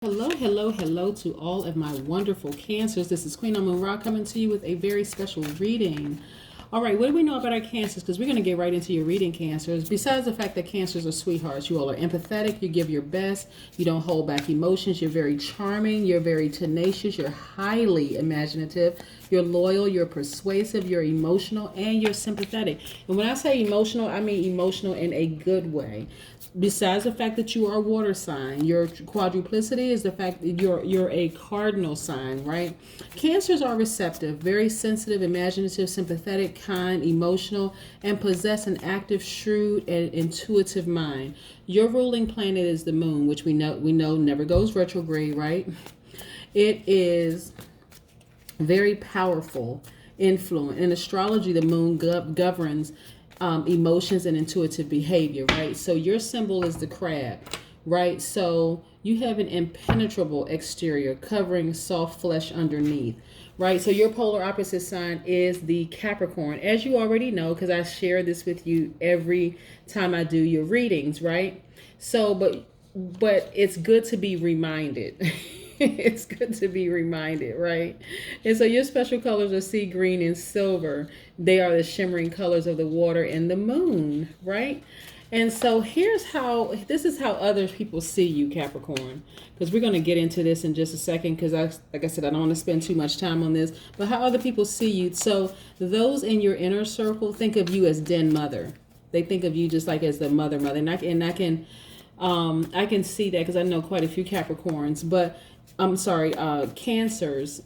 Hello, hello, hello to all of my wonderful cancers. This is Queen Amun Ra coming to you with a very special reading. All right, what do we know about our cancers? Because we're going to get right into your reading, cancers. Besides the fact that cancers are sweethearts, you all are empathetic, you give your best, you don't hold back emotions, you're very charming, you're very tenacious, you're highly imaginative, you're loyal, you're persuasive, you're emotional, and you're sympathetic. And when I say emotional, I mean emotional in a good way. Besides the fact that you are a water sign, your quadruplicity is the fact that you're a cardinal sign, right? Cancers are receptive, very sensitive, imaginative, sympathetic, kind, emotional, and possess an active, shrewd, and intuitive mind. Your ruling planet is the moon, which we know never goes retrograde, right? It is very powerful influence. In astrology, the moon governs emotions and intuitive behavior, right? So your symbol is the crab, right? So you have an impenetrable exterior covering soft flesh underneath, right? So your polar opposite sign is the Capricorn, as you already know, because I share this with you every time I do your readings, right? So, but it's good to be reminded. It's good to be reminded, right? And so your special colors are sea green and silver. They are the shimmering colors of the water and the moon, right? And so this is how other people see you, Capricorn. Because we're going to get into this in just a second, because like I said, I don't want to spend too much time on this, but how other people see you. So those in your inner circle think of you as den mother. They think of you just like as the mother. And I can see that because I know quite a few Capricorns, but I'm sorry, cancers.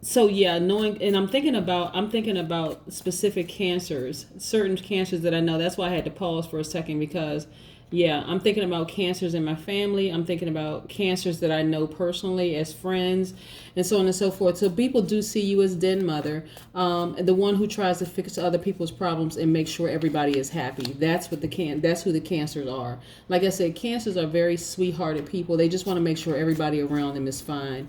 So yeah, knowing, and I'm thinking about specific cancers, certain cancers that I know. That's why I had to pause for a second, because yeah, I'm thinking about cancers in my family. I'm thinking about cancers that I know personally as friends, and so on and so forth. So people do see you as den mother, the one who tries to fix other people's problems and make sure everybody is happy. That's who the cancers are. Like I said, cancers are very sweethearted people. They just want to make sure everybody around them is fine.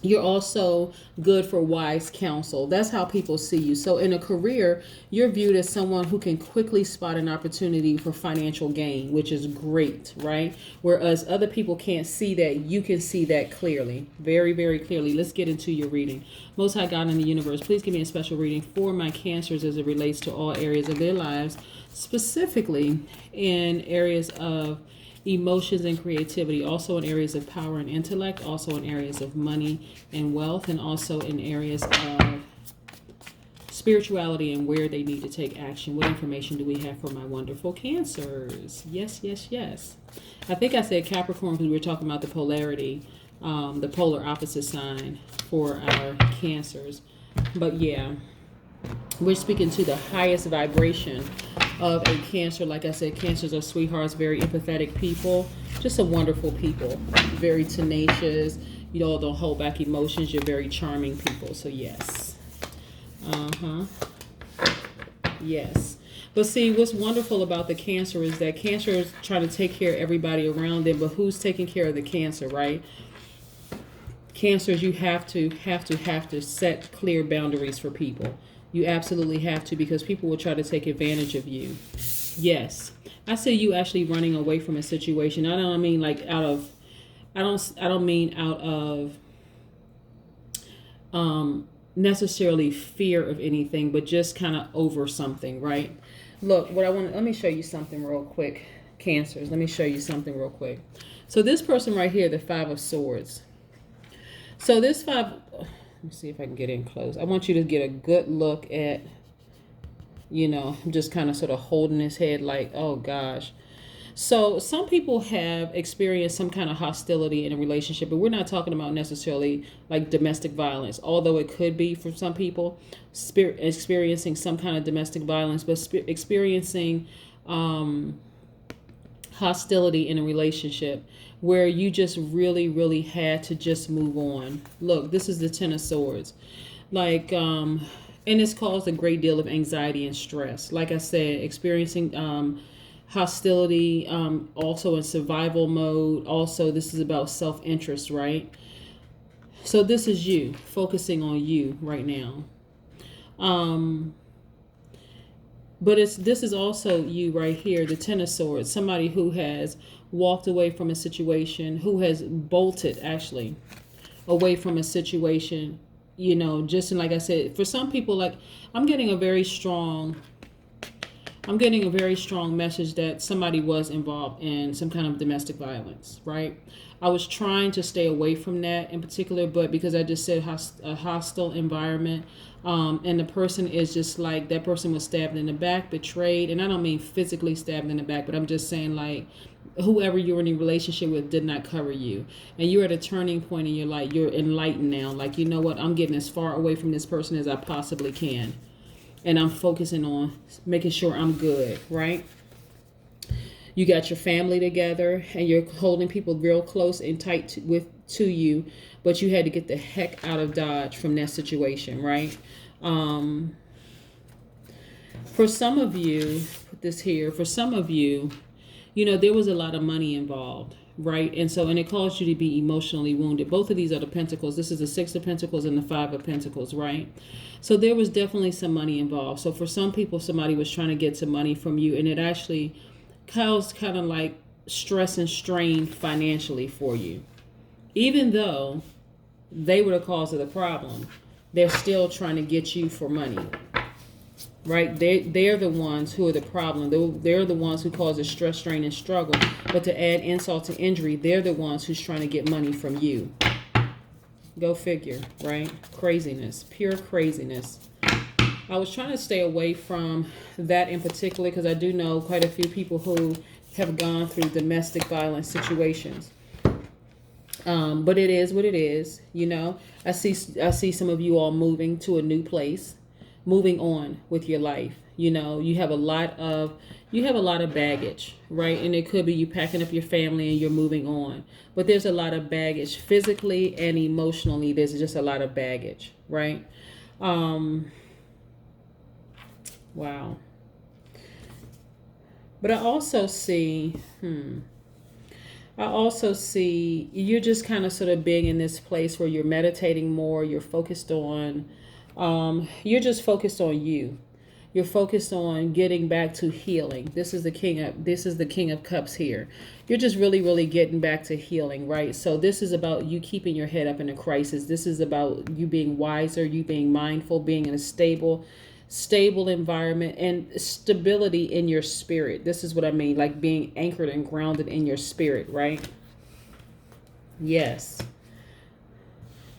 You're also good for wise counsel. That's how people see you. So in a career, you're viewed as someone who can quickly spot an opportunity for financial gain, which is great, right? Whereas other people can't see that, you can see that clearly, very, very clearly. Let's get into your reading. Most High God in the universe, please give me a special reading for my cancers as it relates to all areas of their lives, specifically in areas of emotions and creativity, also in areas of power and intellect, also in areas of money and wealth, and also in areas of spirituality and where they need to take action. What information do we have for my wonderful cancers? Yes, yes, yes. I think I said Capricorn because we were talking about the polarity, the polar opposite sign for our cancers. But yeah, we're speaking to the highest vibration of a cancer. Like I said, cancers are sweethearts, very empathetic people, just a wonderful people, very tenacious. You all don't hold back emotions. You're very charming people. So yes. Yes. But see, what's wonderful about the cancer is that cancer is trying to take care of everybody around them, but who's taking care of the cancer, right? Cancers, you have to set clear boundaries for people. You absolutely have to, because people will try to take advantage of you. Yes. I see you actually running away from a situation. I don't mean like out of necessarily fear of anything, but just kind of over something, right? Look, let me show you something real quick, cancers. Let me show you something real quick. So this person right here, the Five of Swords. So this let me see if I can get in close. I want you to get a good look at, just kind of sort of holding his head like, oh gosh. So some people have experienced some kind of hostility in a relationship, but we're not talking about necessarily like domestic violence, although it could be for some people experiencing some kind of domestic violence, but experiencing hostility in a relationship where you just really, really had to just move on. Look, this is the Ten of Swords. Like, and it's caused a great deal of anxiety and stress. Like I said, experiencing hostility, also in survival mode. Also, this is about self-interest, right? So this is you, focusing on you right now. But this is also you right here, the Ten of Swords, somebody who has walked away from a situation, who has bolted actually away from a situation, you know, just and like I said, for some people, like I'm getting a very strong message that somebody was involved in some kind of domestic violence, right? I was trying to stay away from that in particular, but because I just said a hostile environment, and the person is just like, that person was stabbed in the back, betrayed, and I don't mean physically stabbed in the back, but I'm just saying like whoever you were in a relationship with did not cover you, and you're at a turning point in your life. You're enlightened now, like, you know what, I'm getting as far away from this person as I possibly can, and I'm focusing on making sure I'm good, right? You got your family together and you're holding people real close and tight to you, but you had to get the heck out of Dodge from that situation, right? For some of you, put this here, for some of you, you know, there was a lot of money involved, right? And it caused you to be emotionally wounded. Both of these are the Pentacles. This is the Six of Pentacles and the Five of Pentacles, right? So there was definitely some money involved. So for some people, somebody was trying to get some money from you, and it actually caused kind of like stress and strain financially for you. Even though they were the cause of the problem, they're still trying to get you for money, right? They're the ones who are the problem. They're the ones who cause the stress, strain, and struggle. But to add insult to injury, they're the ones who's trying to get money from you. Go figure, right? Craziness, pure craziness. I was trying to stay away from that in particular because I do know quite a few people who have gone through domestic violence situations. But it is what it is, you know. I see some of you all moving to a new place, moving on with your life. You know, you have a lot of baggage, right? And it could be you packing up your family and you're moving on. But there's a lot of baggage physically and emotionally. There's just a lot of baggage, right? Wow. But I also see you're just kind of sort of being in this place where you're meditating more. You're focused on, you're just focused on you. You're focused on getting back to healing. This is the King of Cups here. You're just really, really getting back to healing, right? So this is about you keeping your head up in a crisis. This is about you being wiser, you being mindful, being in a stable environment, and stability in your spirit. This is what I mean, like being anchored and grounded in your spirit, right? Yes.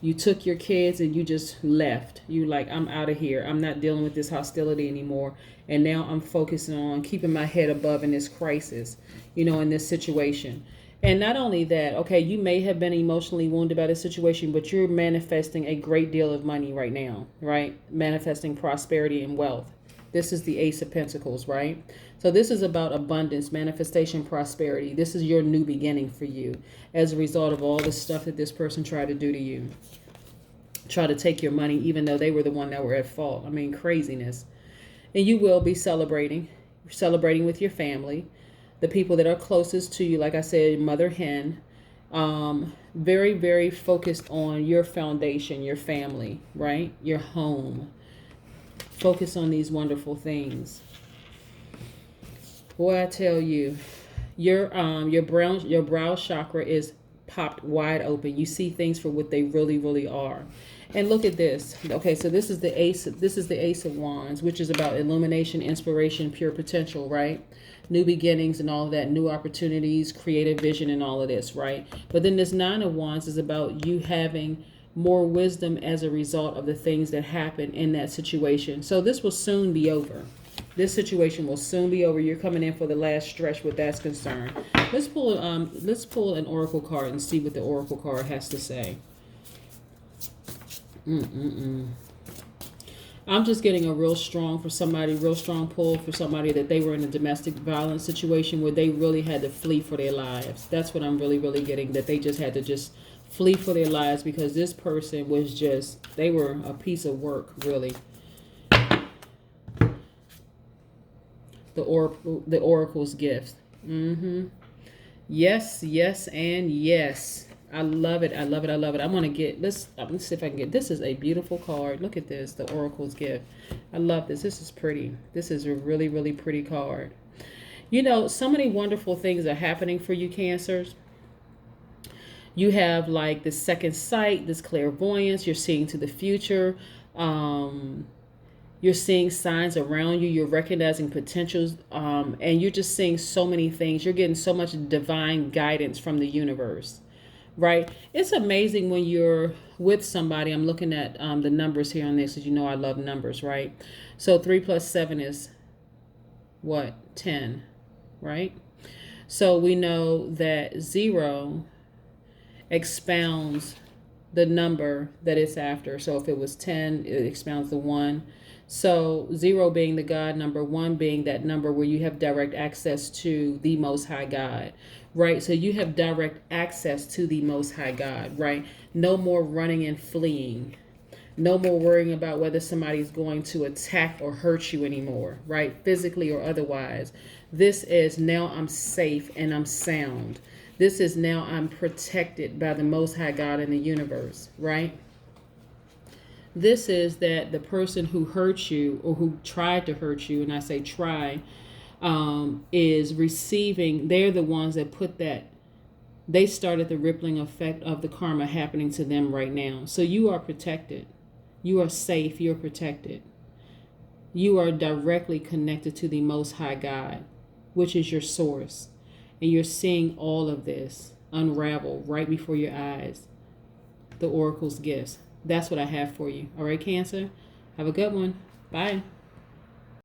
You took your kids and you just left. You like, I'm out of here. I'm not dealing with this hostility anymore. And now I'm focusing on keeping my head above in this crisis, you know, in this situation. And not only that, okay, you may have been emotionally wounded by this situation, but you're manifesting a great deal of money right now, right? Manifesting prosperity and wealth. This is the Ace of Pentacles, right? So this is about abundance, manifestation, prosperity. This is your new beginning for you as a result of all the stuff that this person tried to do to you. Try to take your money even though they were the one that were at fault. I mean, craziness. And you will be celebrating with your family, the people that are closest to you. Like I said, mother hen, very, very focused on your foundation, your family, right? Your home. Focus on these wonderful things. Boy, I tell you, your brow chakra is popped wide open. You see things for what they really, really are. And look at this. Okay, so this is the Ace of Wands, which is about illumination, inspiration, pure potential, right? New beginnings and all of that, new opportunities, creative vision and all of this, right? But then this Nine of Wands is about you having more wisdom as a result of the things that happen in that situation. So this will soon be over. This situation will soon be over. You're coming in for the last stretch with that's concerned. Let's pull an oracle card and see what the oracle card has to say. I'm just getting a real strong pull for somebody that they were in a domestic violence situation where they really had to flee for their lives. That's what I'm really, really getting, that they just had to just flee for their lives because this person was they were a piece of work, really. The oracle's gift. Yes, yes, and yes. I love it. I love it. I love it. I want to get this. Let's see if I can get this. Is a beautiful card. Look at this. The Oracle's gift. I love this. This is pretty. This is a really, really pretty card. You know, so many wonderful things are happening for you, Cancers. You have like this second sight, this clairvoyance. You're seeing to the future. You're seeing signs around you. You're recognizing potentials. And you're just seeing so many things. You're getting so much divine guidance from the universe. Right? It's amazing when you're with somebody. I'm looking at the numbers here on this, because you know I love numbers, right? So 3 plus 7 is what? 10, right? So we know that 0 expounds the number that it's after. So if it was 10, it expounds the 1. So 0 being the God number, 1 being that number where you have direct access to the Most High God, right? So you have direct access to the Most High God, right? No more running and fleeing. No more worrying about whether somebody's going to attack or hurt you anymore, right? Physically or otherwise. This is now I'm safe and I'm sound. This is now I'm protected by the Most High God in the universe, right? This is that the person who hurt you or who tried to hurt you, and I say try, is receiving. They're the ones that put that. They started the rippling effect of the karma happening to them right now. So you are protected. You are safe. You're protected. You are directly connected to the Most High God, which is your source. And you're seeing all of this unravel right before your eyes. The Oracle's gifts. That's what I have for you. All right, Cancer? Have a good one. Bye.